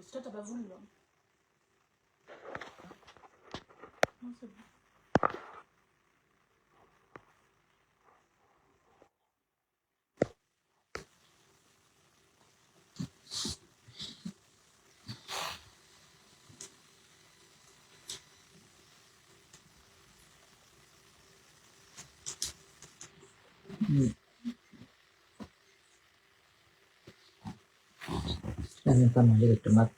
Si toi, t'as pas voulu, hein. Non, c'est bon. Je n'aime pas manger les tomates.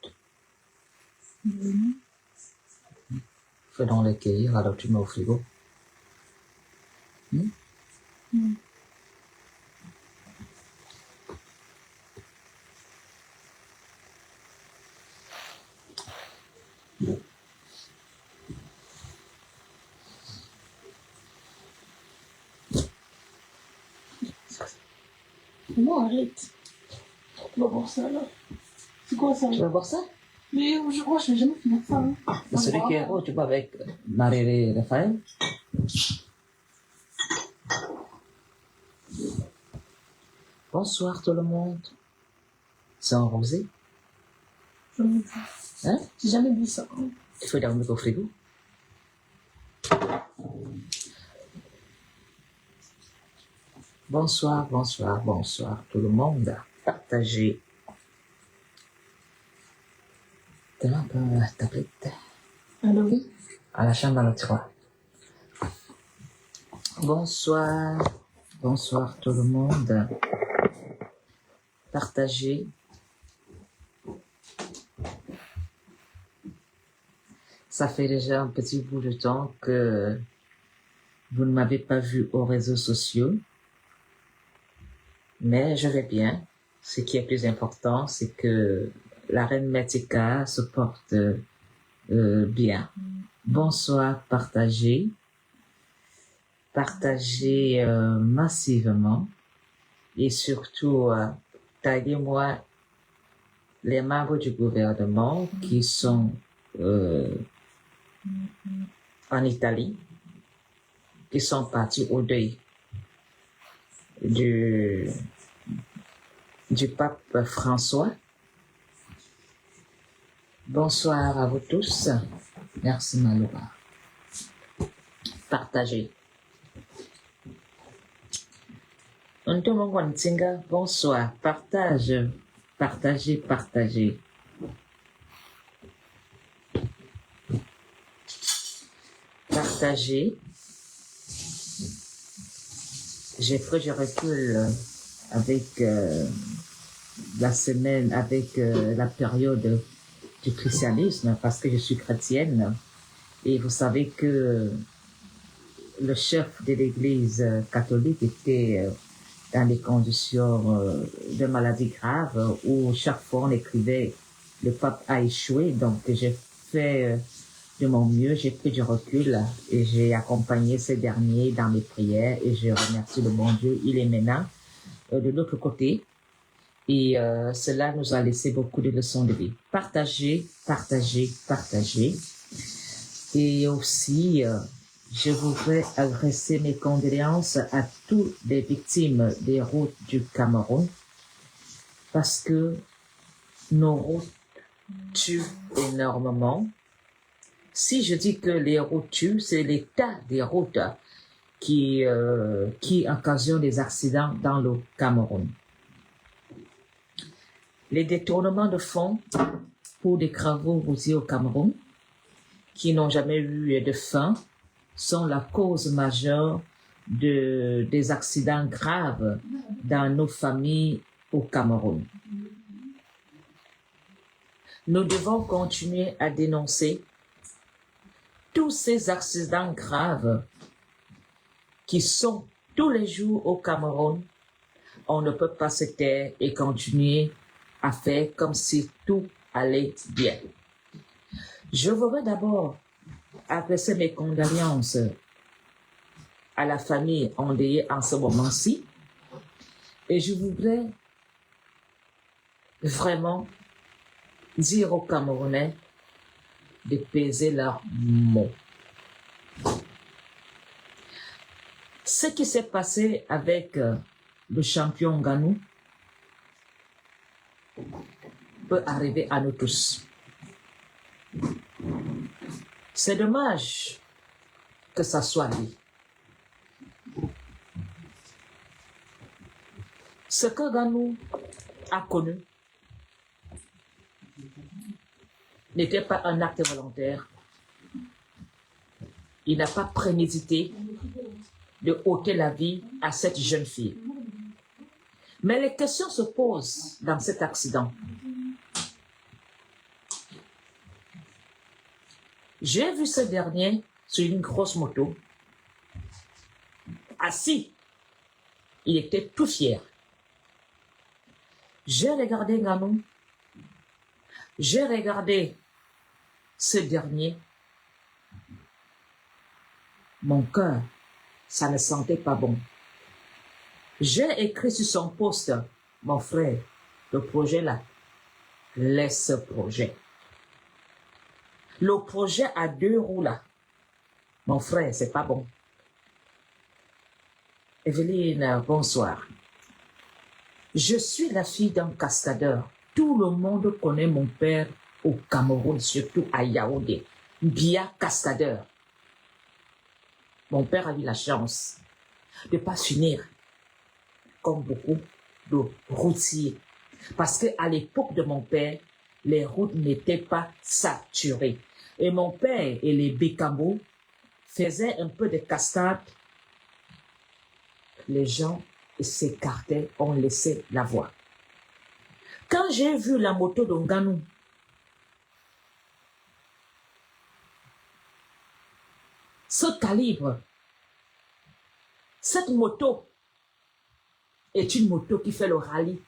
Faut donc les cueillir, alors tu mets au frigo. Non, arrête. On va voir ça, là. C'est quoi ça? Tu vas voir ça? Mais je crois que je vais jamais finir ça. Hein. C'est celui qui est haut, tu vois, avec Marie Raphaël. Bonsoir tout le monde. C'est en rosé. Jamais vu. Hein? J'ai jamais vu ça. Hein. Il faut les mettre au frigo. Bonsoir, bonsoir, bonsoir tout le monde. Partagez. T'as un peu la tablette. Alors oui. À la chambre dans le tiroir. Bonsoir, bonsoir tout le monde. Partagez. Ça fait déjà un petit bout de temps que vous ne m'avez pas vu aux réseaux sociaux. Mais je vais bien. Ce qui est plus important, c'est que la reine Metika se porte bien. Bonsoir, partagez. Partagez massivement. Et surtout, taguez-moi les membres du gouvernement qui sont en Italie, qui sont partis au deuil du pape François. Bonsoir à vous tous. Merci Maloura. Partagez. Bonsoir. Partage. Partagez, partagez. Partagez. J'ai pris du recul avec la semaine, avec la période du christianisme, parce que je suis chrétienne. Et vous savez que le chef de l'église catholique était dans des conditions de maladie grave où chaque fois on écrivait le pape a échoué. Donc j'ai fait de mon mieux, j'ai pris du recul et j'ai accompagné ces derniers dans mes prières et je remercie le bon Dieu. Il est maintenant de l'autre côté et cela nous a laissé beaucoup de leçons de vie. Partagez, partagez, partagez. Et aussi, je voudrais adresser mes condoléances à toutes les victimes des routes du Cameroun parce que nos routes tuent énormément. Si je dis que les routes tuent, c'est l'état des routes qui occasionne des accidents dans le Cameroun. Les détournements de fonds pour des travaux routiers au Cameroun qui n'ont jamais eu de fin sont la cause majeure des accidents graves dans nos familles au Cameroun. Nous devons continuer à dénoncer tous ces accidents graves qui sont tous les jours au Cameroun. On ne peut pas se taire et continuer à faire comme si tout allait bien. Je voudrais d'abord adresser mes condoléances à la famille endeuillée en ce moment-ci et je voudrais vraiment dire aux Camerounais de peser leurs mots. Ce qui s'est passé avec le champion Ganou peut arriver à nous tous. C'est dommage que ça soit lui. Ce que Ganou a connu n'était pas un acte volontaire. Il n'a pas prémédité de ôter la vie à cette jeune fille. Mais les questions se posent dans cet accident. J'ai vu ce dernier sur une grosse moto, assis. Il était tout fier. J'ai regardé Ganou. J'ai regardé ce dernier. Mon cœur, ça ne sentait pas bon. J'ai écrit sur son poste, mon frère, le projet là, laisse ce projet. Le projet à 2 roues là, mon frère, c'est pas bon. Evelyne, bonsoir. Je suis la fille d'un cascadeur. Tout le monde connaît mon père au Cameroun, surtout à Yaoundé. Bia cascadeur. Mon père a eu la chance de ne pas finir comme beaucoup de routiers. Parce qu'à l'époque de mon père, les routes n'étaient pas saturées. Et mon père et les Bécamo faisaient un peu de cascade. Les gens s'écartaient, on laissait la voie. Quand j'ai vu la moto de Ganou, ce calibre, cette moto est une moto qui fait le rallye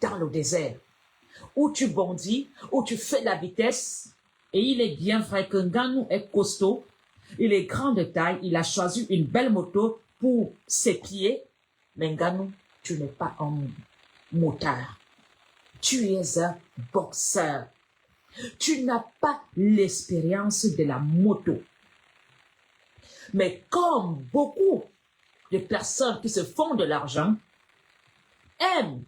dans le désert, où tu bondis, où tu fais la vitesse, et il est bien vrai que Ganou est costaud, il est grand de taille, il a choisi une belle moto pour ses pieds, mais Ganou, tu n'es pas un motard, tu es un boxeur, tu n'as pas l'expérience de la moto. Mais comme beaucoup de personnes qui se font de l'argent aiment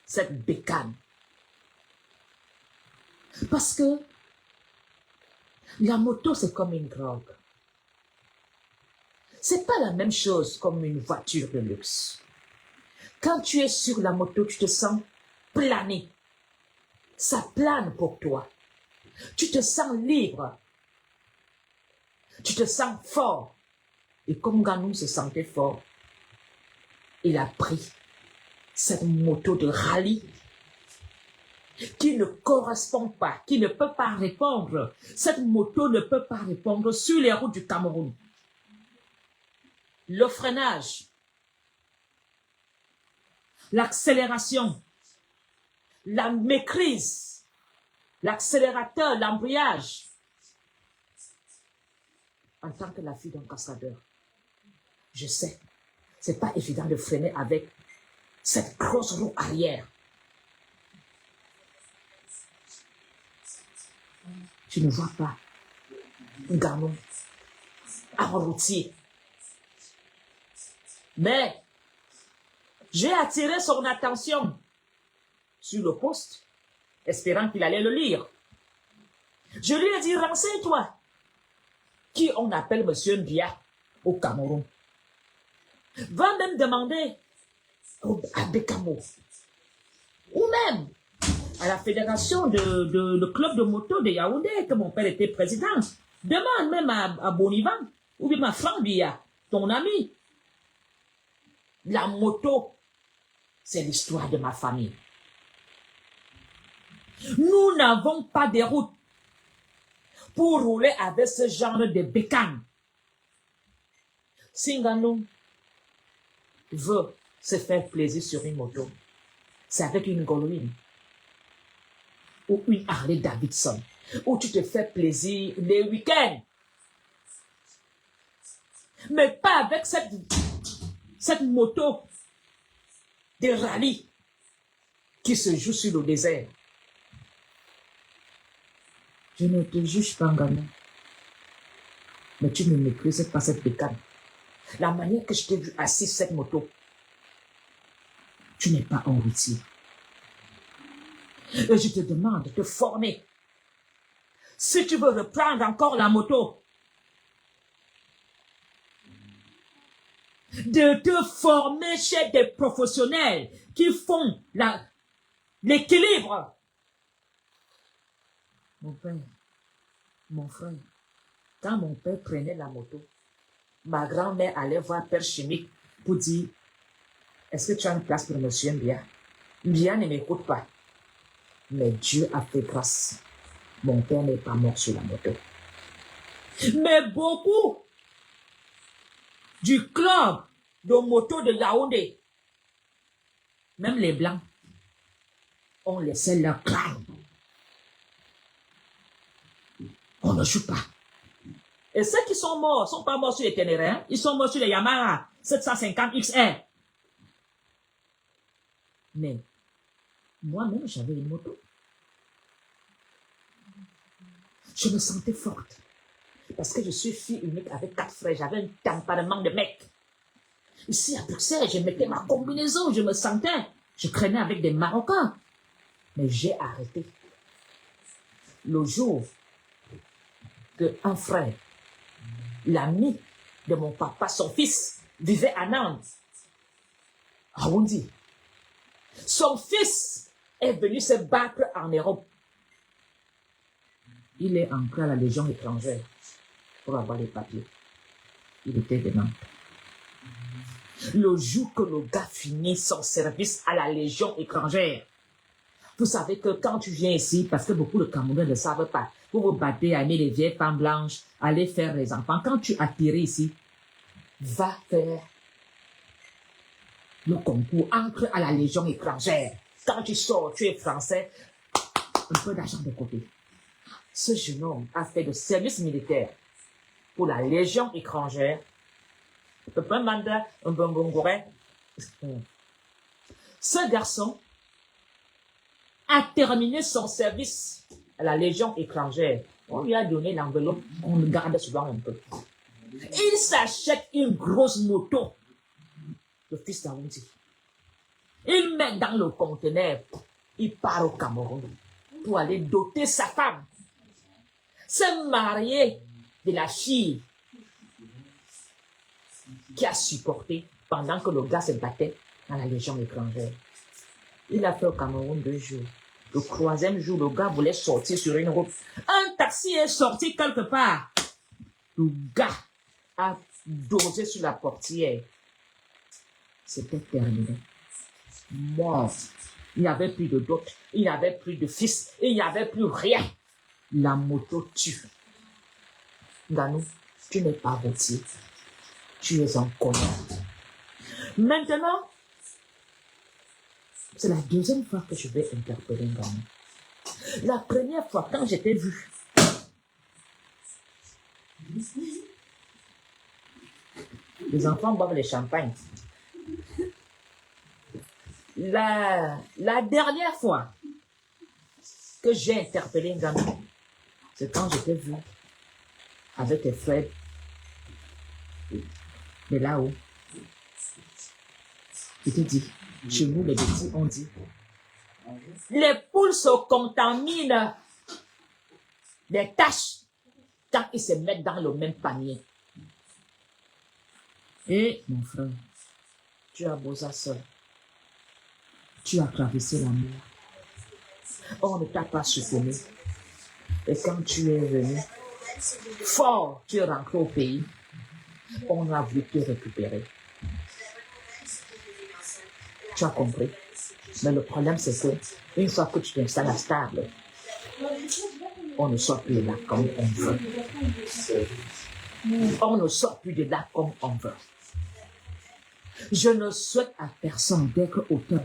cette bécane. Parce que la moto, c'est comme une drogue. C'est pas la même chose comme une voiture de luxe. Quand tu es sur la moto, tu te sens planer. Ça plane pour toi. Tu te sens libre. Tu te sens fort. Et comme Ganou se sentait fort, il a pris cette moto de rallye qui ne correspond pas, qui ne peut pas répondre. Cette moto ne peut pas répondre sur les routes du Cameroun. Le freinage, l'accélération, la maîtrise, l'accélérateur, l'embrayage. En tant que la fille d'un cascadeur, je sais, c'est pas évident de freiner avec cette grosse roue arrière. Tu ne vois pas Ganou en routier. Mais j'ai attiré son attention sur le poste, espérant qu'il allait le lire. Je lui ai dit, renseigne-toi. Qui on appelle Monsieur Bia au Cameroun. Va même demander à Bécamo, ou même à la fédération de club de moto de Yaoundé, que mon père était président. Demande même à Bonivan, ou bien à Franck Bia, ton ami. La moto, c'est l'histoire de ma famille. Nous n'avons pas de route pour rouler avec ce genre de bécane. Si Ganou veut se faire plaisir sur une moto, c'est avec une Goldwing ou une Harley Davidson, où tu te fais plaisir les week-ends. Mais pas avec cette moto de rallye qui se joue sur le désert. Je ne te juge pas, Ganou. Mais tu ne maîtrises pas cette bécane. La manière que je t'ai vu assis sur cette moto, tu n'es pas en routier. Et je te demande de te former. Si tu veux reprendre encore la moto, de te former chez des professionnels qui font l'équilibre. Mon père, mon frère, quand mon père prenait la moto, ma grand-mère allait voir Père Chimique pour dire, est-ce que tu as une place pour monsieur Mbia? Mbia ne m'écoute pas. Mais Dieu a fait grâce. Mon père n'est pas mort sur la moto. Mais beaucoup du club de moto de Yaoundé, même les blancs, ont laissé leur crâne. On ne joue pas. Et ceux qui sont morts, ne sont pas morts sur les Ténéré, hein? Ils sont morts sur les Yamaha 750 XR. Mais moi-même, j'avais une moto. Je me sentais forte. Parce que je suis fille unique avec 4 frères. J'avais un tempérament de mec. Ici à Bruxelles, je mettais ma combinaison. Je me sentais. Je traînais avec des Marocains. Mais j'ai arrêté. Le jour qu'un frère, l'ami de mon papa, son fils, vivait à Nantes, à Oundi. Son fils est venu se battre en Europe. Il est entré à la Légion étrangère pour avoir les papiers. Il était de Nantes. Le jour que le gars finit son service à la Légion étrangère, vous savez que quand tu viens ici, parce que beaucoup de Camerounais ne savent pas, vous vous battez à aimer les vieilles femmes blanches, aller faire les enfants. Quand tu atterris ici, va faire le concours, entre à la Légion étrangère. Quand tu sors, tu es français, un peu d'argent de côté. Ce jeune homme a fait de service militaire pour la Légion étrangère. Ce garçon a terminé son service à la Légion étrangère. On lui a donné l'enveloppe, on le garde souvent un peu. Il s'achète une grosse moto, le fils d'Aoundi. Il met dans le conteneur, il part au Cameroun pour aller doter sa femme. Se marier de la fille qui a supporté pendant que le gars se battait dans la Légion étrangère. Il a fait au Cameroun 2 jours. Le 3e jour, le gars voulait sortir sur une route. Un taxi est sorti quelque part. Le gars a dosé sur la portière. C'était terminé. Mort. Il n'y avait plus de dot. Il n'y avait plus de fils. Il n'y avait plus rien. La moto tue. Ganou, tu n'es pas routier. Tu es un connard. Maintenant, c'est la 2e fois que je vais interpeller un gamin. La première fois, quand j'étais vu, les enfants boivent le champagne. La dernière fois que j'ai interpellé un gamin, c'est quand j'étais vu avec tes frères de là-haut. Je te dis, chez nous, les petits, on dit, les poules se contaminent des taches quand ils se mettent dans le même panier. Et mon frère, tu as beau ça seul. Tu as traversé la mer. On ne t'a pas soutenu. Et quand tu es venu, fort, tu es rentré au pays. On a voulu te récupérer. Tu as compris. Mais le problème, c'est que une fois que tu t'installes stable, on ne sort plus de là comme on veut. On ne sort plus de là comme on veut. Je ne souhaite à personne d'être auteur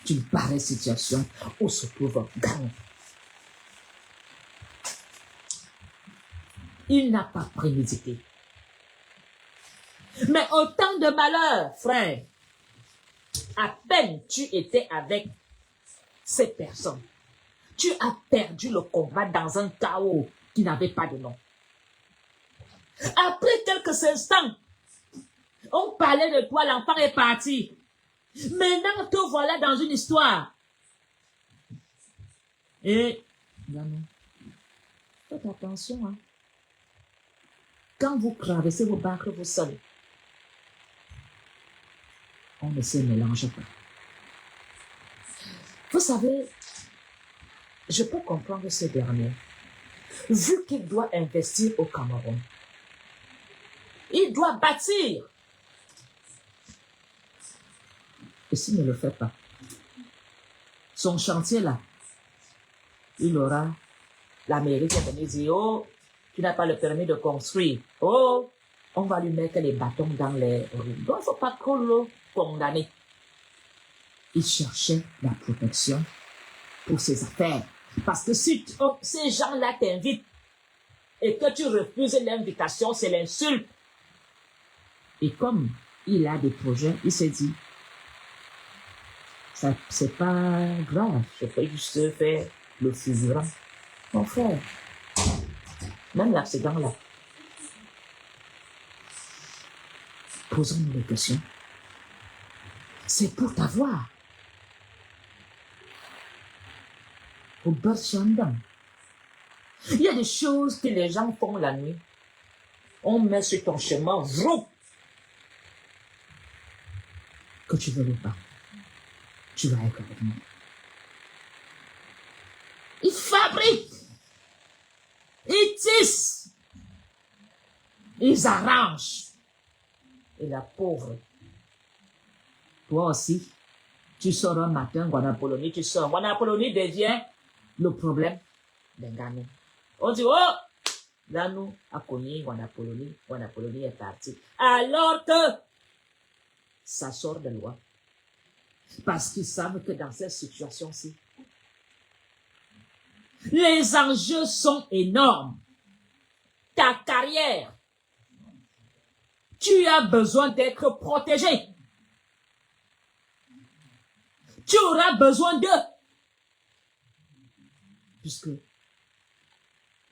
d'une pareille situation où se trouve Ganou. Il n'a pas prémédité. Mais autant de malheur, frère. À peine tu étais avec ces personnes, tu as perdu le combat dans un chaos qui n'avait pas de nom. Après quelques instants, on parlait de toi, l'enfant est parti. Maintenant, te voilà dans une histoire. Et, faites attention, hein. Quand vous traversez vos barques, vous seuls, on ne se mélange pas. Vous savez, je peux comprendre ce dernier. Vu qu'il doit investir au Cameroun, il doit bâtir. Et s'il ne le fait pas, son chantier là, il aura la mairie qui va venir dire, oh, tu n'as pas le permis de construire. Oh, on va lui mettre les bâtons dans les roues. Donc, il ne faut pas trop le condamner. Il cherchait la protection pour ses affaires. Parce que si ces gens-là t'invitent et que tu refuses l'invitation, c'est l'insulte. Et comme il a des projets, il s'est dit, ça, c'est pas grave, je peux juste faire le figurant. Mon frère, même l'accident-là, posons-nous des questions. C'est pour t'avoir. Pour Berchandam. Il y a des choses que les gens font la nuit. On met sur ton chemin, vroom, que tu veux le pas. Tu vas être avec moi. Ils fabriquent. Ils tissent. Ils arrangent. Et la pauvre, toi aussi, tu sors un matin, Guanapoloni, tu sors. Guanapoloni devient le problème d'un gamin. On dit, oh, Ganou a connu Guanapoloni est parti. Alors que ça sort de loi. Parce qu'ils savent que dans cette situation-ci, les enjeux sont énormes. Ta carrière, tu as besoin d'être protégé. Tu auras besoin d'eux. Puisque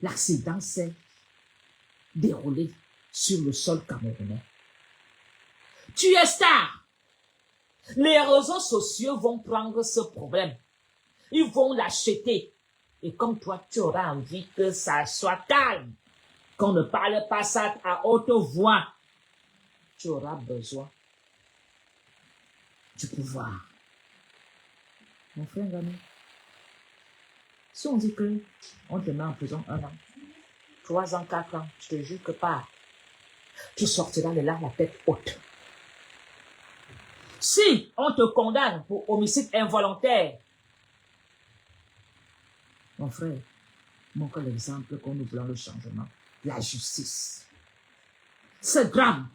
l'accident s'est déroulé sur le sol camerounais. Tu es star. Les réseaux sociaux vont prendre ce problème. Ils vont l'acheter. Et comme toi, tu auras envie que ça soit calme, qu'on ne parle pas ça à haute voix, tu auras besoin du pouvoir. Mon frère Gano, si on dit que on te met en prison 1 an, 3 ans, 4 ans, je te jure que pas, tu sortiras de là la tête haute. Si on te condamne pour homicide involontaire, mon frère, montre l'exemple qu'on nous voulons le changement. La justice. Ce drame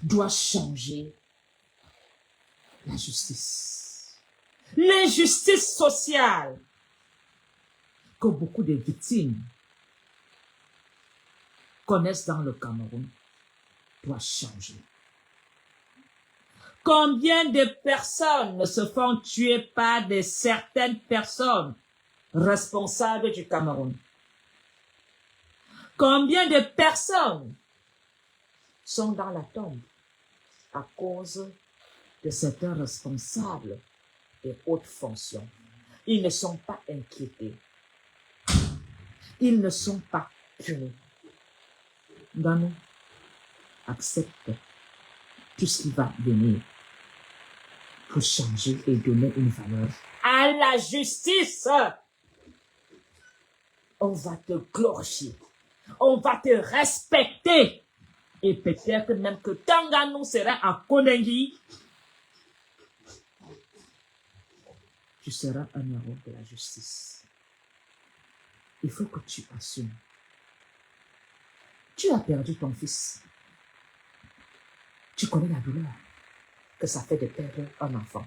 doit changer la justice. L'injustice sociale que beaucoup de victimes connaissent dans le Cameroun doit changer. Combien de personnes se font tuer par de certaines personnes responsables du Cameroun? Combien de personnes sont dans la tombe à cause de certains responsables et hautes fonctions? Ils ne sont pas inquiétés. Ils ne sont pas punis. Ganou, accepte tout ce qui va venir pour changer et donner une valeur à la justice. On va te glorifier. On va te respecter. Et peut-être même que quand Ganou sera à Konengi, tu seras un héros de la justice. Il faut que tu assumes. Tu as perdu ton fils. Tu connais la douleur que ça fait de perdre un enfant.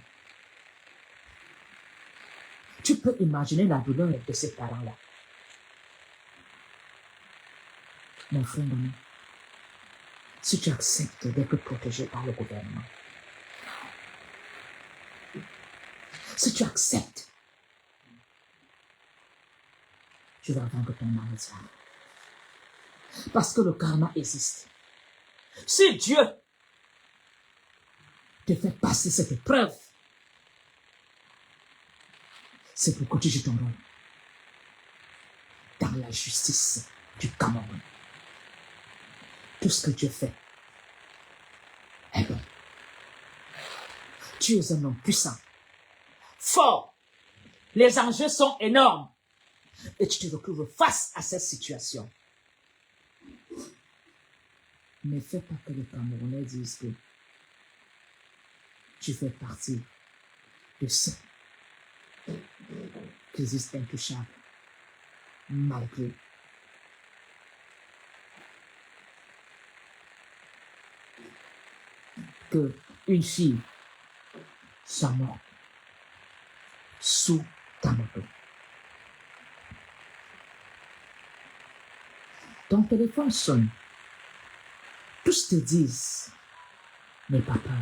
Tu peux imaginer la douleur de ces parents-là. Mon frère, si tu acceptes d'être protégé par le gouvernement, si tu acceptes, tu vas vaincre ton mal. Parce que le karma existe. Si Dieu te fait passer cette épreuve, c'est pour que tu joues ton rôle dans la justice du Cameroun. Tout ce que Dieu fait est bon. Tu es un homme puissant, fort. Les enjeux sont énormes. Et tu te retrouves face à cette situation. Ne fais pas que les Camerounais disent que tu fais partie de ceux qui existent intouchables, malgré que une fille soit morte sous ta moto. Ton téléphone sonne. Tous te disent, n'aie pas peur,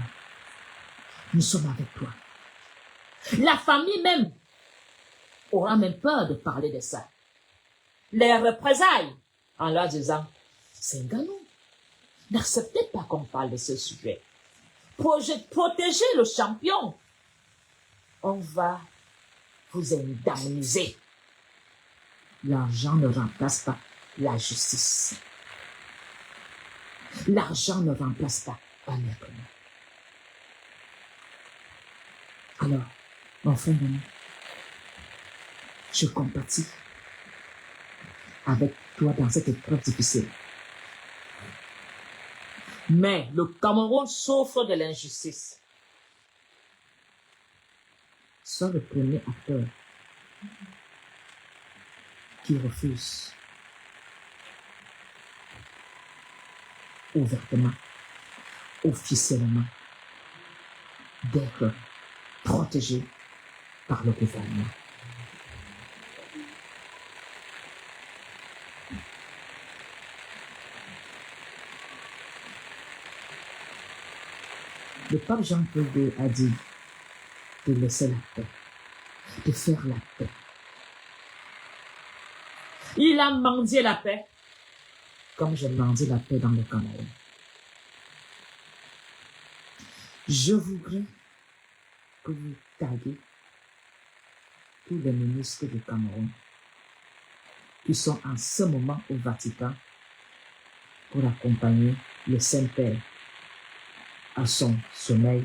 nous sommes avec toi. La famille même aura même peur de parler de ça. Les représailles en leur disant, c'est un galon. N'acceptez pas qu'on parle de ce sujet. Protégez le champion. On va vous indemniser. L'argent ne remplace pas la justice. L'argent ne remplace pas un être humain. Alors, mon frère Denis, je compatis avec toi dans cette épreuve difficile. Mais le Cameroun souffre de l'injustice. Sois le premier acteur qui refuse ouvertement, officiellement, d'être protégé par le gouvernement. Le pape Jean-Paul II a dit de laisser la paix, de faire la paix. Il a mendié la paix, comme je mendie la paix dans le Cameroun. Je voudrais que vous taguez tous les ministres du Cameroun qui sont en ce moment au Vatican pour accompagner le Saint-Père à son sommeil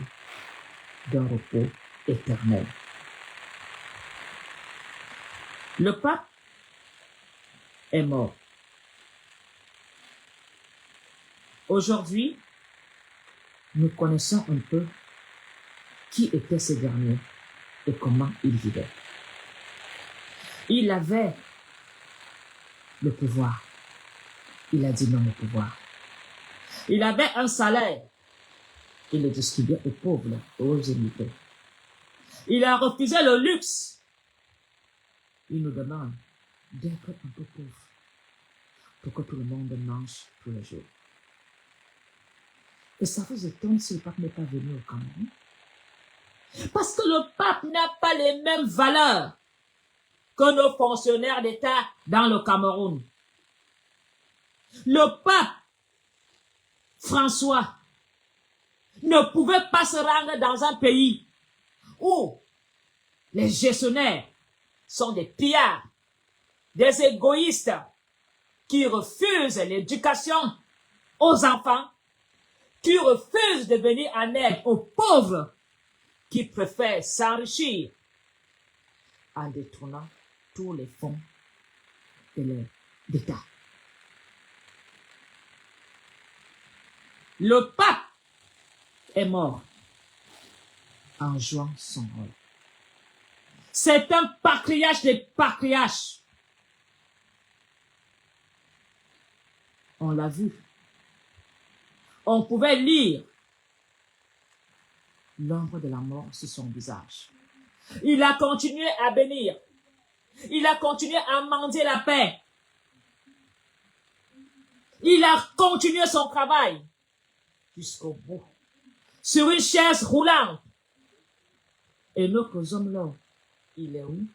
d'un repos éternel. Le pape est mort. Aujourd'hui, nous connaissons un peu qui était ce dernier et comment il vivait. Il avait le pouvoir. Il a dit non au pouvoir. Il avait un salaire. Il le distribuait aux pauvres et aux immigrés. Il a refusé le luxe. Il nous demande d'être un peu pauvres pour que tout le monde mange tous les jours. Et ça vous étonne si le pape n'est pas venu au Cameroun? Parce que le pape n'a pas les mêmes valeurs que nos fonctionnaires d'État dans le Cameroun. Le pape François ne pouvait pas se rendre dans un pays où les gestionnaires sont des pillards, des égoïstes qui refusent l'éducation aux enfants, qui refusent de venir en aide aux pauvres, qui préfèrent s'enrichir en détournant tous les fonds de l'État. Le pape est mort en jouant son rôle. C'est un patriarche des patriarches. On l'a vu. On pouvait lire l'ombre de la mort sur son visage. Il a continué à bénir. Il a continué à mendier la paix. Il a continué son travail jusqu'au bout. Sur une chaise roulante. Et notre homme là, il est où?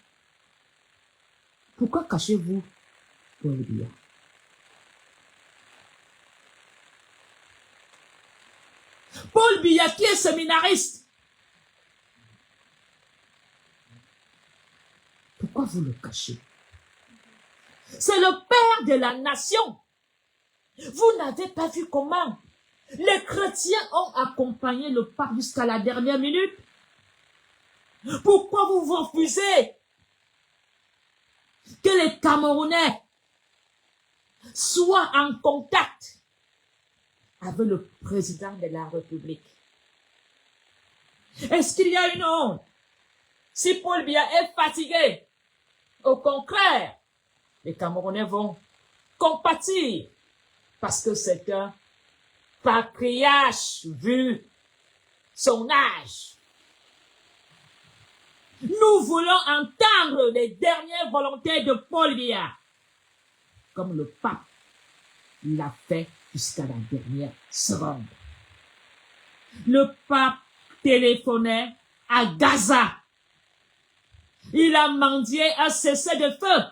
Pourquoi cachez-vous Paul Biya? Paul Biya qui est séminariste. Pourquoi vous le cachez? C'est le père de la nation. Vous n'avez pas vu comment les chrétiens ont accompagné le pape jusqu'à la dernière minute? Pourquoi vous refusez que les Camerounais soient en contact avec le président de la République? Est-ce qu'il y a une honte? Si Paul Biya est fatigué, au contraire, les Camerounais vont compatir parce que c'est un patriarche vu son âge. Nous voulons entendre les dernières volontés de Paul Biya, comme le pape l'a fait jusqu'à la dernière seconde. Le pape téléphonait à Gaza. Il a mendié un cessez-le-feu.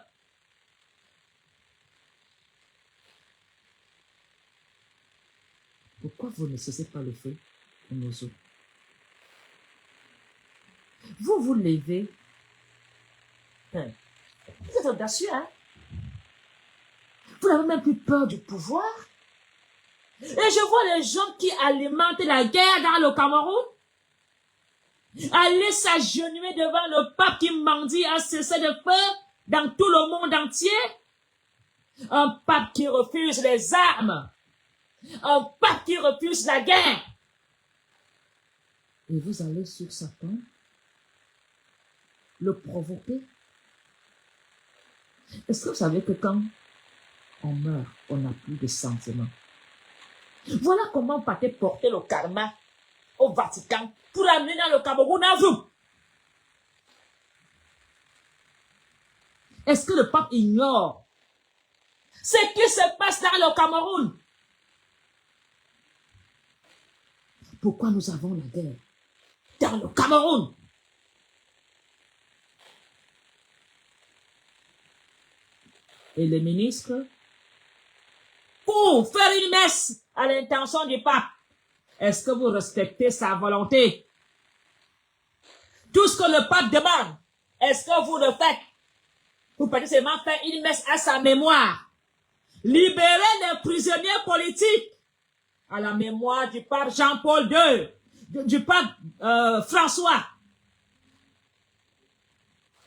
Pourquoi vous ne cessez pas le feu pour nos eaux? Vous vous levez. Vous êtes audacieux, hein? Vous n'avez même plus peur du pouvoir. Et je vois les gens qui alimentent la guerre dans le Cameroun aller s'agenouiller devant le pape qui mendie un cessez-le-feu dans tout le monde entier. Un pape qui refuse les armes. Un pape qui refuse la guerre. Et vous allez sur sa tombe le provoquer. Est-ce que vous savez que quand on meurt, on n'a plus de sentiments? Voilà comment Pathé porter le karma au Vatican pour l'amener dans le Cameroun à vous. Est-ce que le pape ignore ce qui se passe dans le Cameroun? Pourquoi nous avons la guerre dans le Cameroun? Et les ministres, pour faire une messe à l'intention du pape, est-ce que vous respectez sa volonté? Tout ce que le pape demande, est-ce que vous le faites? Vous pouvez seulement faire une messe à sa mémoire. Libérer les prisonniers politiques à la mémoire du pape Jean-Paul II, du pape François.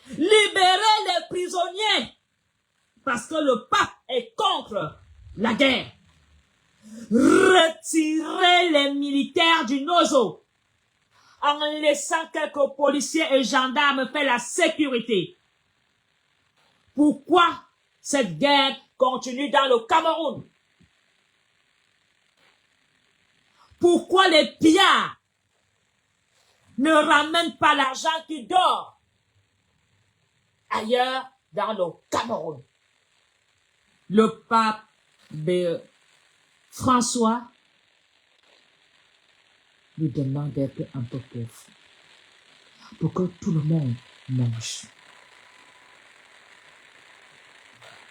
Libérer les prisonniers parce que le pape est contre la guerre. Retirer les militaires du Nozo en laissant quelques policiers et gendarmes faire la sécurité. Pourquoi cette guerre continue dans le Cameroun? Pourquoi les pillards ne ramènent pas l'argent qui dort ailleurs dans le Cameroun? Le pape François lui demande d'être un peu pauvre pour que tout le monde mange.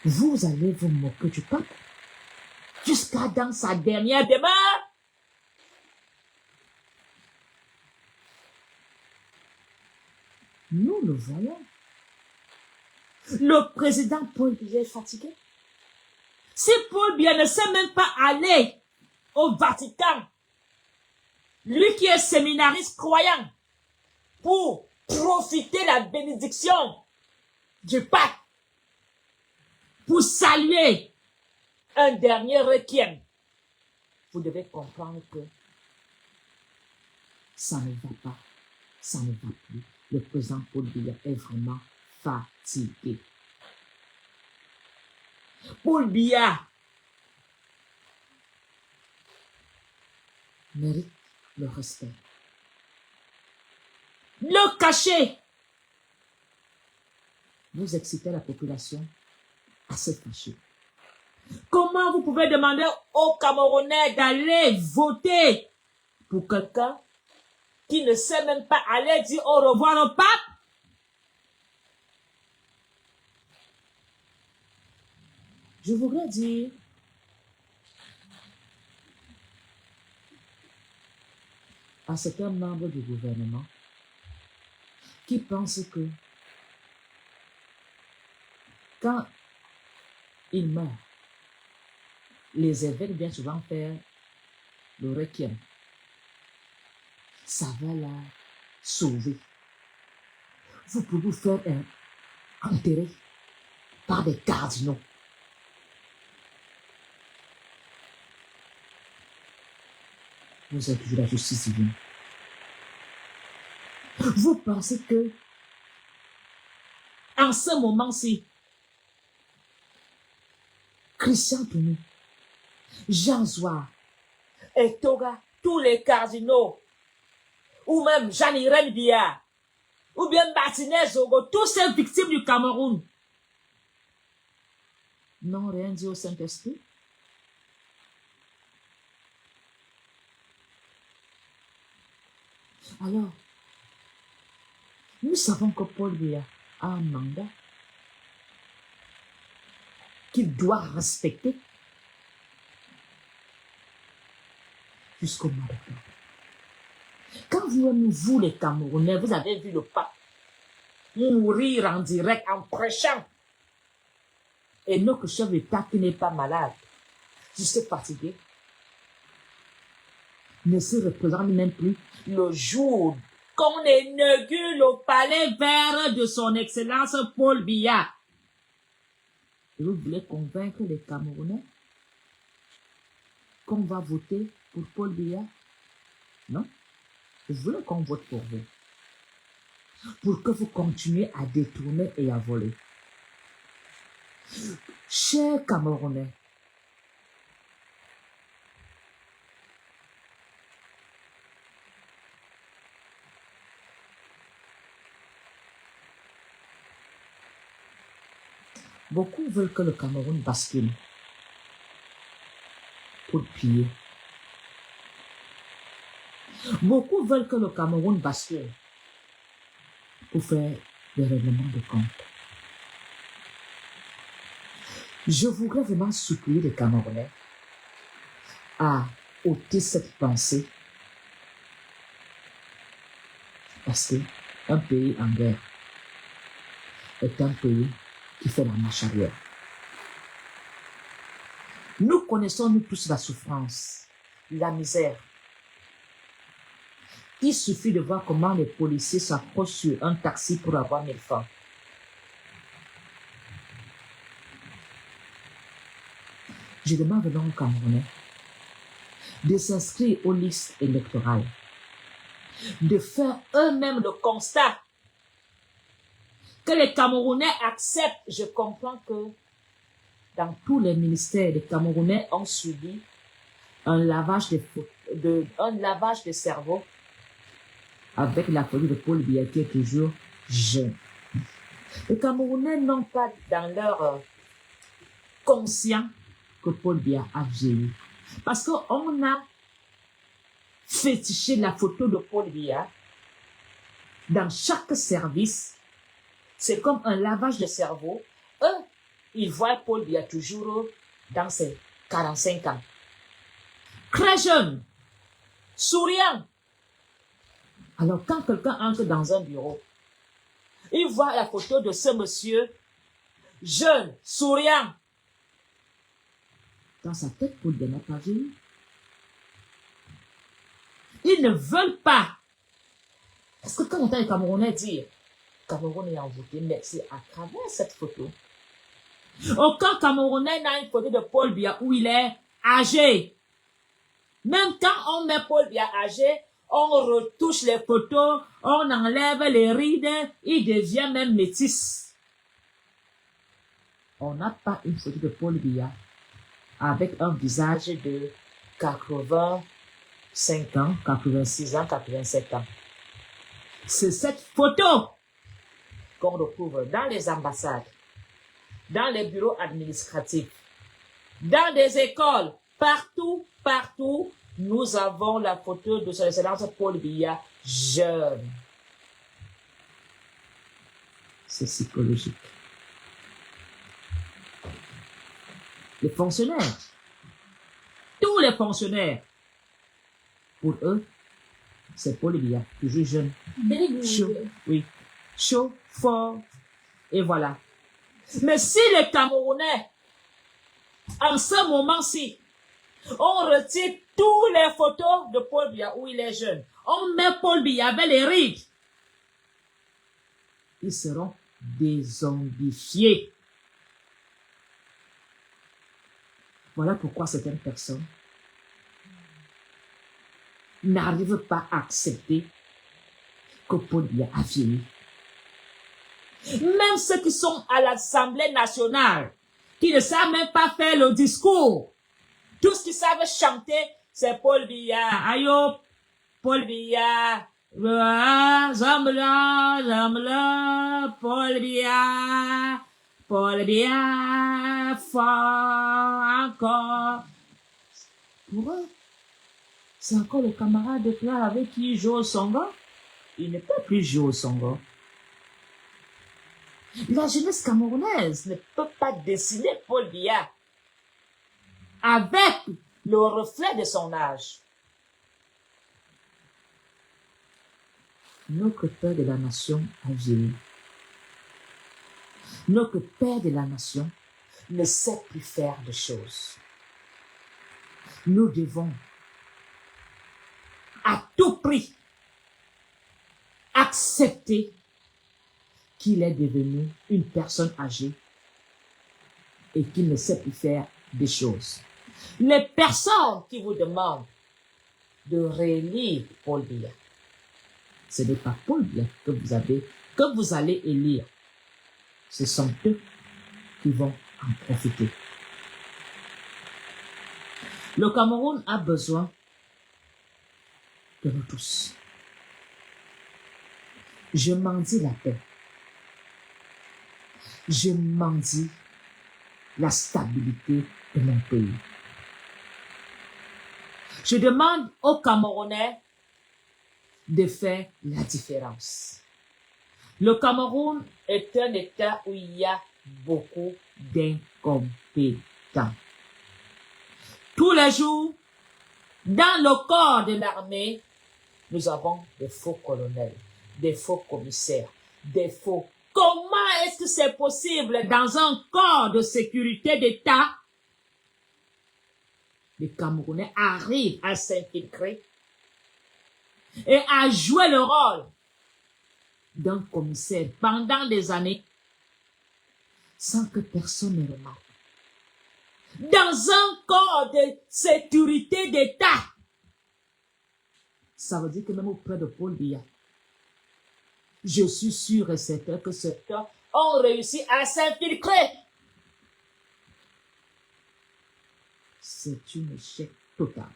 Vous allez vous moquer du pape jusqu'à dans sa dernière demeure. Nous le voyons. Le président Paul Biya est fatigué. Si Paul Biya ne sait même pas aller au Vatican, lui qui est séminariste croyant, pour profiter la bénédiction du pape, pour saluer un dernier requiem, vous devez comprendre que ça ne va pas, ça ne va plus. Le président Paul Biya est vraiment fatigué. Paul Biya mérite le respect. Le cacher. Vous excitez la population à se fâcher. Comment vous pouvez demander aux Camerounais d'aller voter pour quelqu'un qui ne sait même pas aller dire au revoir au pape? Je voudrais dire à certains membres du gouvernement qui pensent que quand il meurt, les évêques bien souvent faire le requiem. Ça va la sauver. Vous pouvez vous faire enterrer par des cardinaux. Vous êtes toujours la justice divine. Vous pensez que en ce moment-ci, Christian Tounou, Jean Zouar, et Toga, tous les cardinaux, ou même Jean-Irène Biya, ou bien Martinez Zogo, tous ces victimes du Cameroun, n'ont rien dit au Saint-Esprit. Alors, nous savons que Paul Biya a un mandat qu'il doit respecter jusqu'au mois d'octobre. Quand vous les Camerounais, vous avez vu le pape mourir en direct, en prêchant, et notre chef d'État qui n'est pas malade, juste fatigué, ne se représente même plus le jour qu'on inaugure le palais vert de son Excellence Paul Biya. Et vous voulez convaincre les Camerounais qu'on va voter pour Paul Biya? Non? Vous voulez qu'on vote pour vous? Pour que vous continuiez à détourner et à voler. Chers Camerounais, beaucoup veulent que le Cameroun bascule pour piller. Beaucoup veulent que le Cameroun bascule pour faire des règlements de compte. Je voudrais vraiment supplier les Camerounais à ôter cette pensée parce qu'un pays en guerre est un pays qui fait la marche arrière. Nous connaissons nous tous la souffrance, la misère. Il suffit de voir comment les policiers s'approchent sur un taxi pour avoir 1000 francs. Je demande donc aux Camerounais de s'inscrire aux listes électorales, de faire eux-mêmes le constat que les Camerounais acceptent. Je comprends que dans tous les ministères, les Camerounais ont subi un lavage de cerveau avec la folie de Paul Biya qui est toujours jeune. Les Camerounais n'ont pas dans leur conscient que Paul Biya a vieilli. Parce qu'on a fétiché la photo de Paul Biya dans chaque service. C'est comme un lavage de cerveau. Eux, ils voient Paul Biya toujours dans ses 45 ans. Très jeune, souriant. Alors, quand quelqu'un entre dans un bureau, il voit la photo de ce monsieur, jeune, souriant. Dans sa tête, Paul Biya n'a pas vieilli. Ils ne veulent pas. Parce que quand on entend les Camerounais dire, Cameroun est envoûté, mais c'est à travers cette photo. Aucun Camerounais n'a une photo de Paul Biya où il est âgé. Même quand on met Paul Biya âgé, on retouche les photos, on enlève les rides, il devient même métis. On n'a pas une photo de Paul Biya avec un visage de 85 ans, 86 ans, 87 ans. C'est cette photo qu'on retrouve dans les ambassades, dans les bureaux administratifs, dans des écoles, partout, nous avons la photo de son Excellence Paul Biya jeune. C'est psychologique. Les fonctionnaires, tous les fonctionnaires, pour eux, C'est Paul Biya, toujours jeune. Very good. Chaud, oui. Chaud, fort, et voilà. Mais si les Camerounais, en ce moment-ci, on retire toutes les photos de Paul Biya où il est jeune, on met Paul Biya avec les rides, ils seront désombifiés. Voilà pourquoi certaines personnes n'arrivent pas à accepter que Paul Biya a vieilli. Même ceux qui sont à l'Assemblée nationale, qui ne savent même pas faire le discours, tout ce qu'ils savent chanter, c'est Paul Biya. Ayo, Paul Biya. Zambla, Zambla, Paul Biya. Paul Biya, fort encore. Pour eux, c'est encore le camarade de classe avec qui il joue au Songo. Il ne peut plus jouer au Songo. La jeunesse camerounaise ne peut pas dessiner Paul Biya avec le reflet de son âge. Notre père de la nation a vieilli. Notre père de la nation ne sait plus faire de choses. Nous devons à tout prix accepter qu'il est devenu une personne âgée et qu'il ne sait plus faire des choses. Les personnes qui vous demandent de relire Paul Biya, ce n'est pas Paul Biya que vous allez élire. Ce sont eux qui vont en profiter. Le Cameroun a besoin de nous tous. Je mendie la paix. Je mendie la stabilité de mon pays. Je demande aux Camerounais de faire la différence. Le Cameroun est un État où il y a beaucoup d'incompétents. Tous les jours, dans le corps de l'armée, nous avons des faux colonels, des faux commissaires, des faux... Comment est-ce que c'est possible dans un corps de sécurité d'État? Les Camerounais arrivent à s'infiltrer et à jouer le rôle d'un commissaire pendant des années sans que personne ne remarque. Dans un corps de sécurité d'État, ça veut dire que même auprès de Paul Biya, je suis sûr et certain que certains ont réussi à s'infiltrer. C'est un échec total.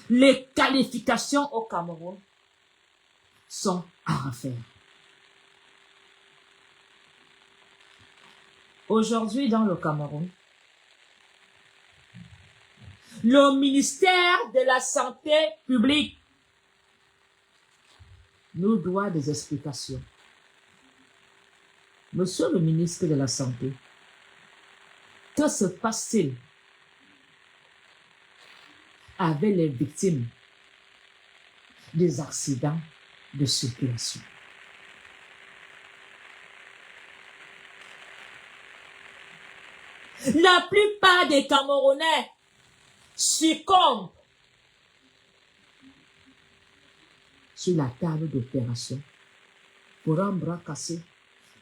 Les qualifications au Cameroun sont à refaire. Aujourd'hui, dans le Cameroun, le ministère de la Santé publique nous doit des explications. Monsieur le ministre de la Santé, que se passe-t-il avec les victimes des accidents de circulation? La plupart des Camerounais succombent sur la table d'opération pour un bras cassé,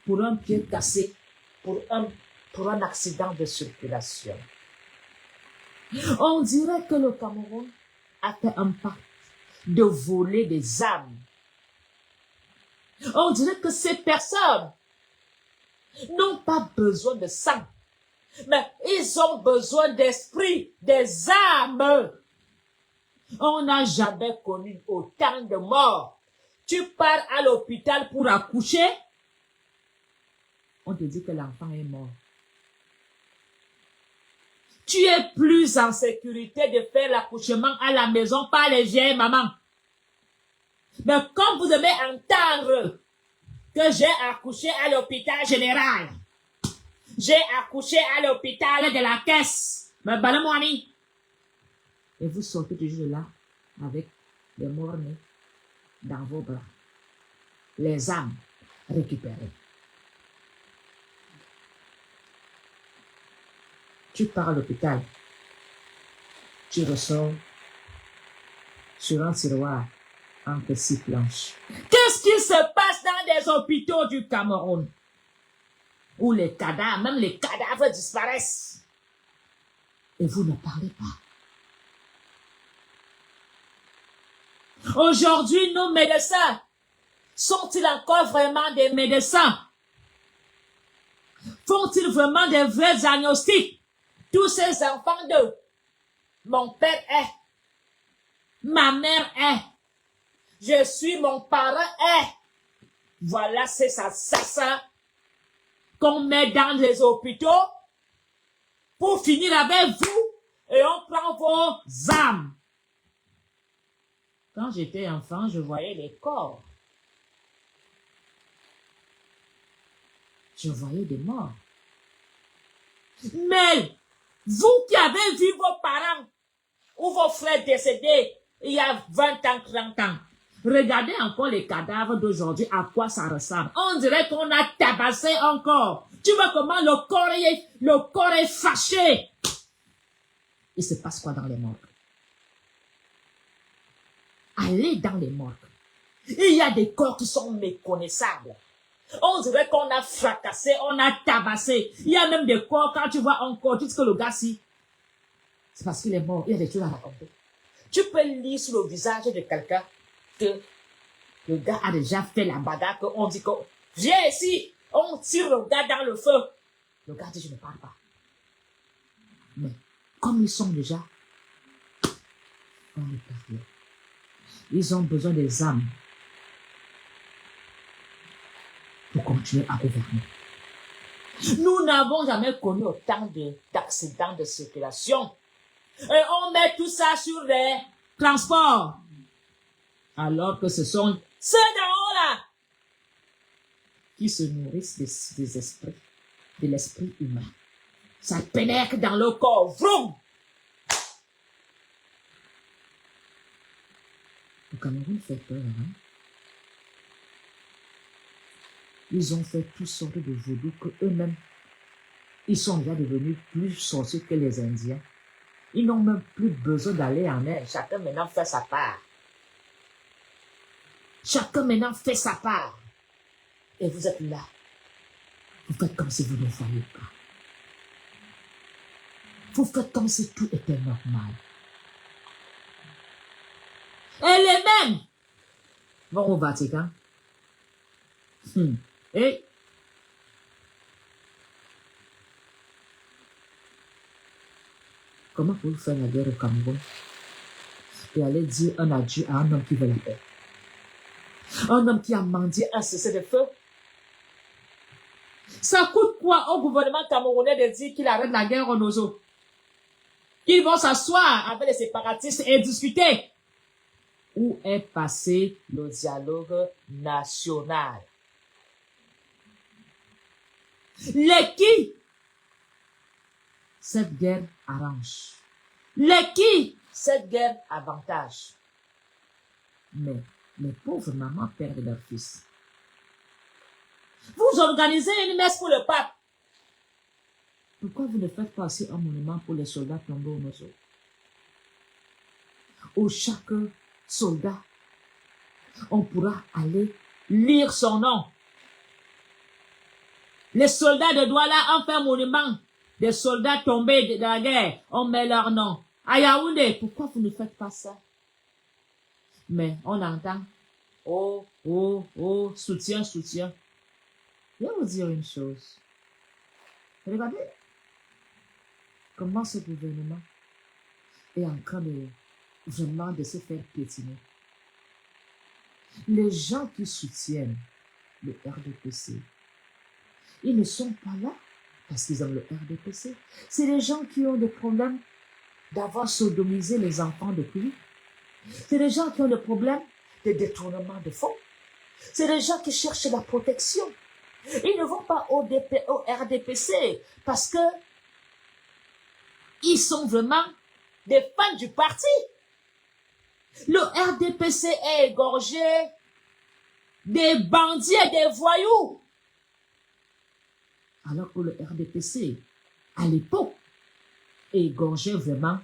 pour un pied cassé, pour un accident de circulation. On dirait que le Cameroun a fait un pacte de voler des âmes. On dirait que ces personnes n'ont pas besoin de sang, mais ils ont besoin d'esprit, des âmes. On n'a jamais connu autant de morts. Tu pars à l'hôpital pour accoucher, on te dit que l'enfant est mort. Tu es plus en sécurité de faire l'accouchement à la maison par les vieilles mamans. Mais quand vous devez entendre que j'ai accouché à l'hôpital général, j'ai accouché à l'hôpital de la caisse, Mais balamouani. Et vous sortez toujours de là avec les morts-nés dans vos bras. Les âmes récupérées. Tu pars à l'hôpital. Tu ressors sur un tiroir en petite planche. Qu'est-ce qui se passe dans des hôpitaux du Cameroun? Où les cadavres, même les cadavres disparaissent. Et vous ne parlez pas. Aujourd'hui, nos médecins, sont-ils encore vraiment des médecins? Font-ils vraiment des vrais diagnostics? Tous ces enfants de mon père est, ma mère est, je suis mon parent est. Voilà ces assassins qu'on met dans les hôpitaux pour finir avec vous et on prend vos âmes. Quand j'étais enfant, je voyais les corps. Je voyais des morts. Mais vous qui avez vu vos parents ou vos frères décédés il y a 20 ans, 30 ans, regardez encore les cadavres d'aujourd'hui, à quoi ça ressemble. On dirait qu'on a tabassé encore. Tu vois comment le corps est fâché. Il se passe quoi dans les morgues? Allez dans les morgues. Il y a des corps qui sont méconnaissables. On dirait qu'on a fracassé, on a tabassé. Il y a même des corps, quand tu vois un corps, tu dis que le gars, si, c'est parce qu'il est mort, il y a des choses à raconter. Tu peux lire sur le visage de quelqu'un que le gars a déjà fait la bagarre, qu'on dit que, viens ici, on tire le gars dans le feu. Le gars dit, je ne parle pas. Mais, comme ils sont déjà, on les parle. Ils ont besoin des âmes pour continuer à gouverner. Nous n'avons jamais connu autant d'accidents de circulation. Et on met tout ça sur les transports. Alors que ce sont ceux d'en haut là qui se nourrissent des esprits, de l'esprit humain. Ça pénètre dans le corps. Vroom! Le Cameroun fait peur, hein? Ils ont fait toutes sortes de vaudou que eux-mêmes, ils sont déjà devenus plus sorciers que les Indiens. Ils n'ont même plus besoin d'aller en Inde. Chacun maintenant fait sa part. Chacun maintenant fait sa part. Et vous êtes là. Vous faites comme si vous ne voyez pas. Vous faites comme si tout était normal. Et les mêmes vont au Vatican. Et comment pouvez-vous faire la guerre au Cameroun et aller dire un adieu à un homme qui veut la paix? Un homme qui a mendié un cessez-le-feu. Ça coûte quoi au gouvernement camerounais de dire qu'il arrête la guerre au Nozo? Ils vont s'asseoir avec les séparatistes et discuter. Où est passé le dialogue national? Les qui cette guerre arrange? Les qui cette guerre avantage? Mais les pauvres mamans perdent leur fils. Vous organisez une messe pour le pape. Pourquoi vous ne faites pas aussi un monument pour les soldats tombés au Nozo? Où chaque soldat, on pourra aller lire son nom. Les soldats de Douala ont fait un monument des soldats tombés dans la guerre. On met leur nom. À Yaoundé, pourquoi vous ne faites pas ça? Mais on entend, oh, soutien. Je vais vous dire une chose. Regardez comment ce gouvernement est en train de vraiment de se faire piétiner. Les gens qui soutiennent le RDPC, ils ne sont pas là parce qu'ils ont le RDPC. C'est les gens qui ont des problèmes d'avoir sodomisé les enfants depuis. C'est les gens qui ont des problèmes de détournement de fonds. C'est les gens qui cherchent la protection. Ils ne vont pas au RDPC parce que ils sont vraiment des fans du parti. Le RDPC est égorgé des bandits et des voyous. Alors que le RDPC, à l'époque, égorgeait vraiment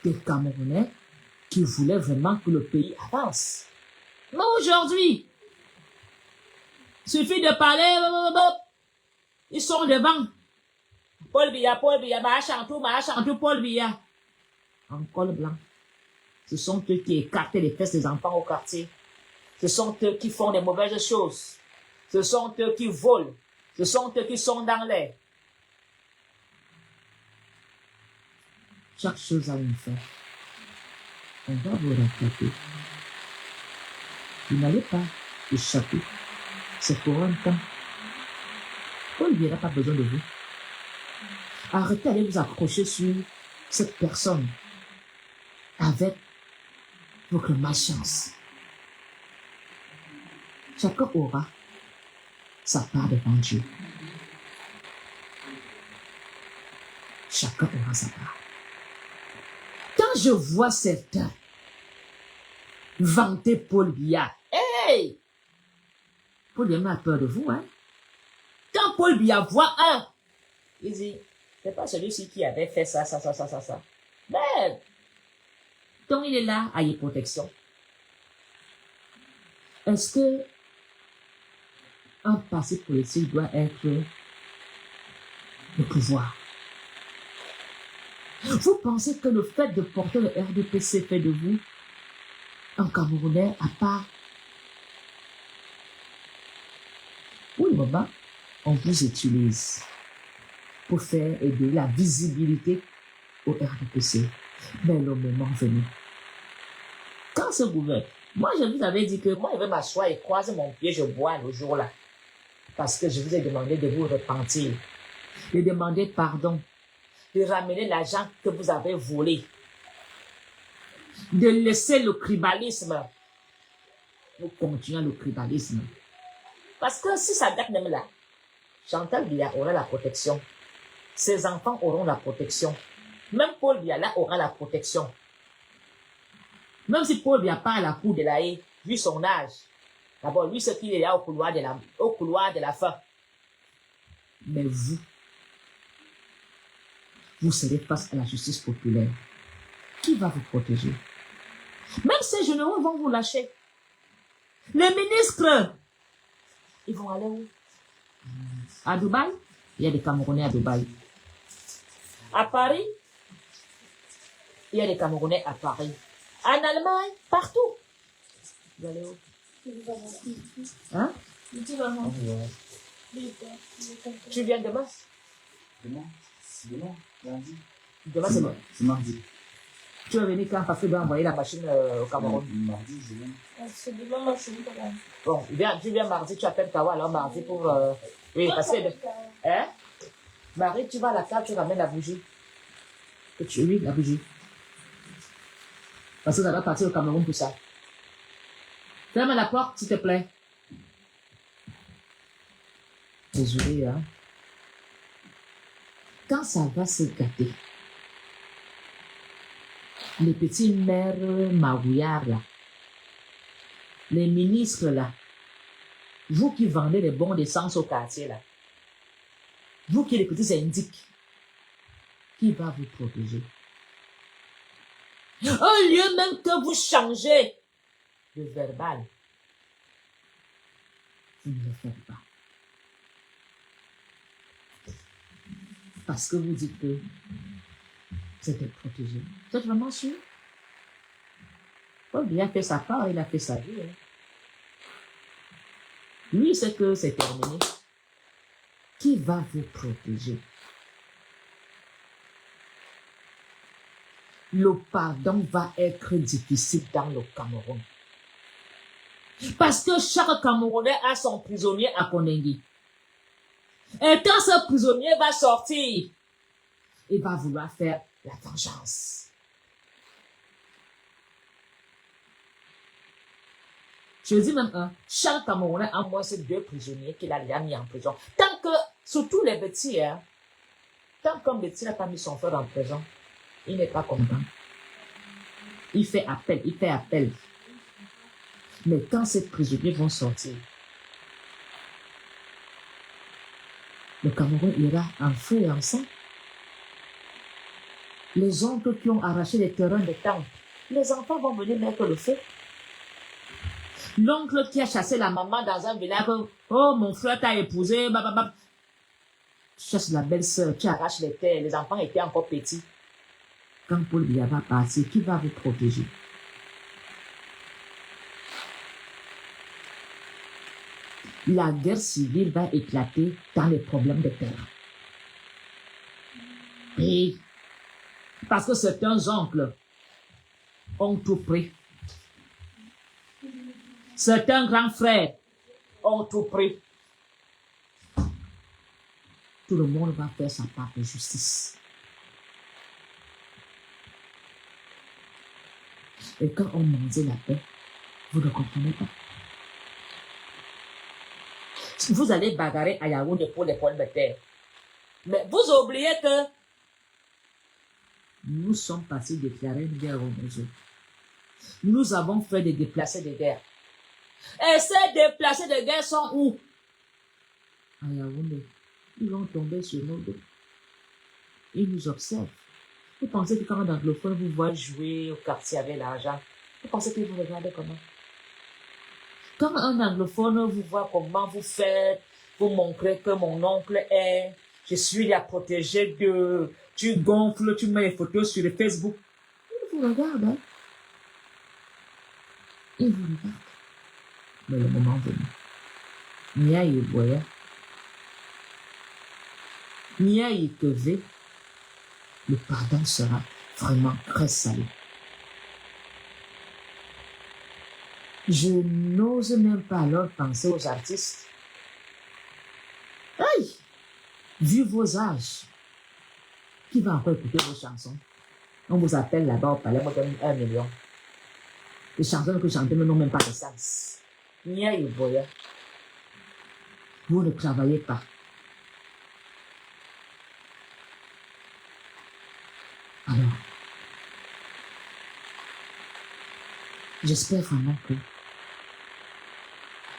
des Camerounais qui voulaient vraiment que le pays avance. Mais aujourd'hui, il suffit de parler, ils sont devant. Paul Biya, Machantou, Paul Biya. En col blanc. Ce sont eux qui écartent les fesses des enfants au quartier. Ce sont eux qui font des mauvaises choses. Ce sont eux qui volent. Ce sont eux qui sont dans l'air. Chaque chose a une fin. On va vous rattraper. Vous n'allez pas échapper. C'est pour un temps. Paul Biya n'a pas besoin de vous. Arrêtez d'aller vous accrocher sur cette personne avec votre malchance. Chacun aura sa part devant Dieu. Chacun aura sa part. Quand je vois certains vanter Paul Biya, hey! Paul Biya a peur de vous, hein? Quand Paul Biya voit un, il dit, c'est pas celui-ci qui avait fait ça. Mais, donc il est là à y protection. Est-ce que un passé politique doit être le pouvoir? Vous pensez que le fait de porter le RDPC fait de vous un Camerounais à part? Pour le moment, on vous utilise pour faire aider la visibilité au RDPC. Mais le moment venu, quand ce gouvernement, moi je vous avais dit que moi je vais m'asseoir et croiser mon pied, je bois le jour-là. Parce que je vous ai demandé de vous repentir, de demander pardon, de ramener l'argent que vous avez volé, de laisser le tribalisme. Nous continuons le tribalisme. Parce que si ça date même là, Chantal Biya aura la protection. Ses enfants auront la protection. Même Paul Biya là aura la protection. Même si Paul Biya pas à la cour de la haie, vu son âge. D'abord, lui, c'est qu'il est là au couloir de la fin. Mais vous serez face à la justice populaire. Qui va vous protéger? Même ces généraux vont vous lâcher. Les ministres, ils vont aller où? À Dubaï? Il y a des Camerounais à Dubaï. À Paris? Il y a des Camerounais à Paris. En Allemagne? Partout. Vous allez où? Hein? Tu viens demain? Demain, lundi. Demain, C'est mardi. Tu vas venir quand? Parce que tu dois envoyer la machine au Cameroun. Mardi, je viens. C'est demain, ma chérie. Bon, tu viens mardi, tu appelles Kawa, alors mardi pour... Oui, parce que... Hein? Marie, tu vas à la table, tu ramènes la bougie. Oui, la bougie. Parce que ça va partir au Cameroun pour ça. Ferme la porte, s'il te plaît. Désolé, hein. Quand ça va se gâter, les petits maires magouillards là, les ministres là, vous qui vendez les bons d'essence au quartier là, vous qui les petits indiques, qui va vous protéger? Au lieu même que vous changez de verbal, vous ne le faites pas. Parce que vous dites que vous êtes protégé. Vous êtes vraiment sûr? Paul Biya a fait sa part, il a fait sa vie. Hein. Lui, il sait que c'est terminé. Qui va vous protéger? Le pardon va être difficile dans le Cameroun. Parce que chaque Camerounais a son prisonnier à Konengi. Et quand ce prisonnier va sortir, il va vouloir faire la vengeance. Je dis même chaque Camerounais a moins ces 2 prisonniers qu'il a déjà mis en prison. Tant que, surtout les petits, hein, Tant qu'un médecin n'a pas mis son frère en prison, il n'est pas content. Il fait appel, il fait appel. Mais quand ces prisonniers vont sortir, le Cameroun ira en feu et en sang. Les oncles qui ont arraché les terrains des temples, les enfants vont venir mettre le feu. L'oncle qui a chassé la maman dans un village, oh, mon frère t'a épousé, bababa. Tu chasses la belle-sœur, tu arraches les terres, les enfants étaient encore petits. Quand Paul Biya va partir, qui va vous protéger? La guerre civile va éclater dans les problèmes de terre. Et parce que certains oncles ont tout pris. Certains grands frères ont tout pris. Tout le monde va faire sa part de justice. Et quand on mangeait la paix, vous ne comprenez pas. Vous allez bagarrer à Yaoundé pour les problèmes de terre. Mais vous oubliez que nous sommes passés déclarer une guerre aux maisons. Nous avons fait des déplacés de guerre. Et ces déplacés de guerre sont où? À Yaoundé. Ils vont tomber sur nos dos. Ils nous observent. Vous pensez que quand un anglophone vous voit jouer au quartier avec l'argent, vous pensez qu'il vous regarde comment? Quand un anglophone vous voit comment vous faites, vous montrez que mon oncle est, je suis la protégée de, tu gonfles, tu mets les photos sur le Facebook. Il vous regarde, hein? Il vous regarde. Mais le moment venu, Nia y boya, Nia y keve, le pardon sera vraiment très salé. Je n'ose même pas alors penser aux artistes. Aïe! Vu vos âges, qui va encore écouter vos chansons? On vous appelle là-bas au palais, on vous donne 1 million. Les chansons que chantez n'ont même pas de sens. Nia y boya. Vous ne travaillez pas. Alors, j'espère vraiment que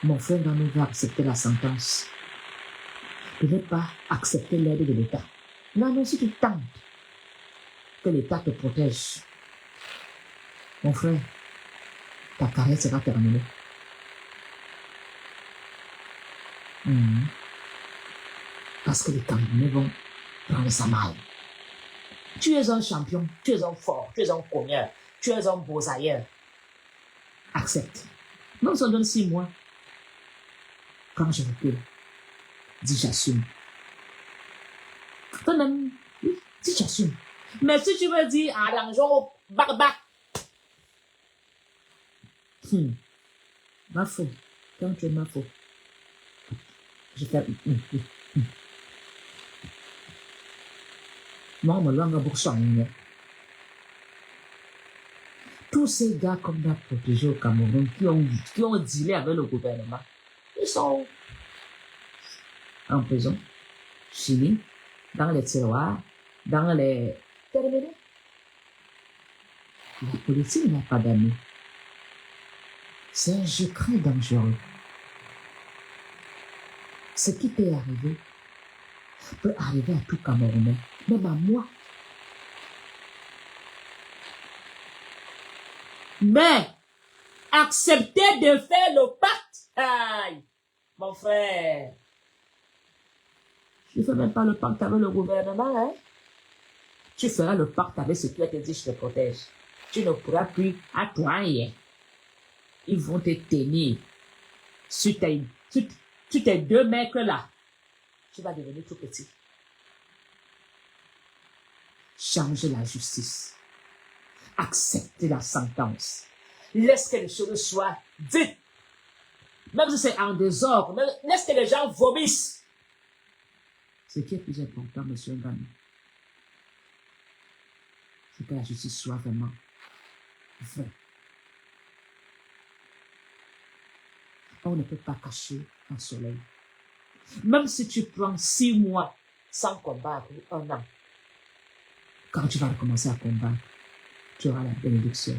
mon frère Dano va accepter la sentence. Il ne va pas accepter l'aide de l'État. Non, si tu tentes que l'État te protège, mon frère, ta carrière sera terminée. Parce que les Camerounais vont prendre ça mal. Tu es un champion, tu es un fort, tu es un cogneur, tu es un beau-ailleurs. Accepte. Même si on donne 6 mois, quand je recule, dis j'assume. Toi-même, dis j'assume. Mais si tu veux dire arrangeons bac. Ma faute. Quand tu es ma faute. Je fais. Moi, on me l'a pour soigner. Tous ces gars qu'on a protégés au Cameroun, qui ont dealé avec le gouvernement, ils sont en prison, Chili, dans les tiroirs, dans les... Terminé. La politique n'a pas d'amis. C'est un jeu très dangereux. Ce qui peut arriver à tout Camerounais, même à moi. Mais, accepter de faire le pacte, aïe, mon frère, tu ne fais même pas le pacte avec le gouvernement, hein? Tu feras le pacte avec ce qui a été dit, je te protège. Tu ne pourras plus attoyer. Ils vont te tenir sur tes 2 mètres là. Tu vas devenir tout petit. Change la justice. Accepte la sentence. Laisse que les choses soient dites. Même si c'est en désordre, laisse que les gens vomissent. Ce qui est plus important, monsieur Ngani, c'est que la justice soit vraiment vraie. On ne peut pas cacher un soleil. Même si tu prends 6 mois, sans combattre 1 an. Quand tu vas recommencer à combattre, tu auras la bénédiction.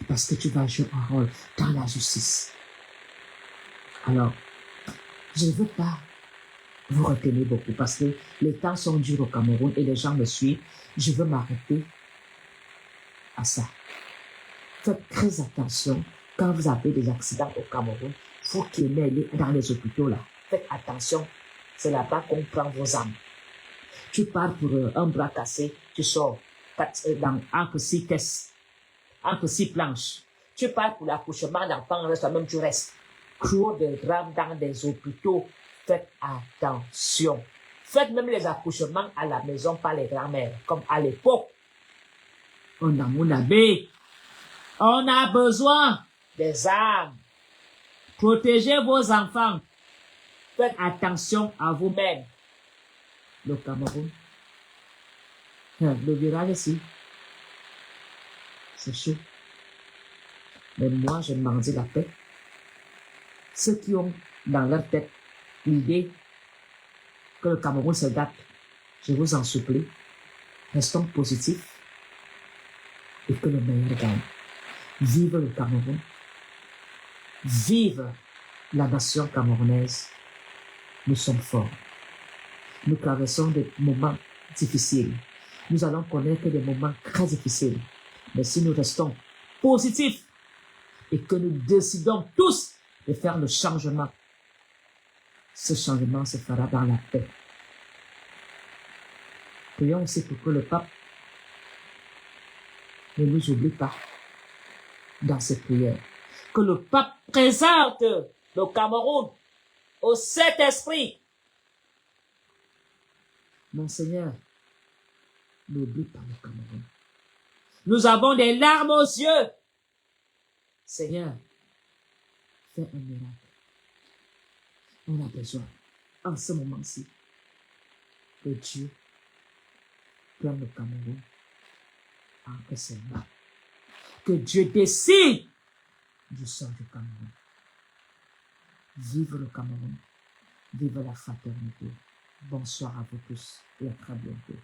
Parce que tu vas jouer un rôle dans la justice. Alors, je ne veux pas vous retenir beaucoup parce que les temps sont durs au Cameroun et les gens me suivent. Je veux m'arrêter à ça. Faites très attention quand vous avez des accidents au Cameroun. Vous qui aimez aller dans les hôpitaux là, faites attention. C'est là-bas qu'on prend vos âmes. Tu pars pour un bras cassé, tu sors entre 6 caisses, entre 6 planches. Tu pars pour l'accouchement d'enfants, même tu restes. Trop de drames dans des hôpitaux. Faites attention. Faites même les accouchements à la maison par les grands-mères, comme à l'époque. On a mon abbé. On a besoin des âmes. Protégez vos enfants. Faites attention à vous-même. Le Cameroun. Le virage ici. C'est chaud. Mais moi, je m'en dis la paix. Ceux qui ont dans leur tête l'idée que le Cameroun se gâte, je vous en supplie, restons positifs et que le meilleur gagne. Vive le Cameroun. Vive la nation camerounaise. Nous sommes forts. Nous traversons des moments difficiles. Nous allons connaître des moments très difficiles. Mais si nous restons positifs et que nous décidons tous de faire le changement, ce changement se fera dans la paix. Prions aussi pour que le pape ne nous oublie pas dans ses prières. Que le pape présente le Cameroun au Saint-Esprit. Mon Seigneur, n'oublie pas le Cameroun. Nous avons des larmes aux yeux. Seigneur, fais un miracle. On a besoin, en ce moment-ci, que Dieu prenne le Cameroun entre ses mains. Que Dieu décide du sort du Cameroun. Vive le Cameroun. Vive la fraternité. Bonsoir à vous tous et à très bientôt.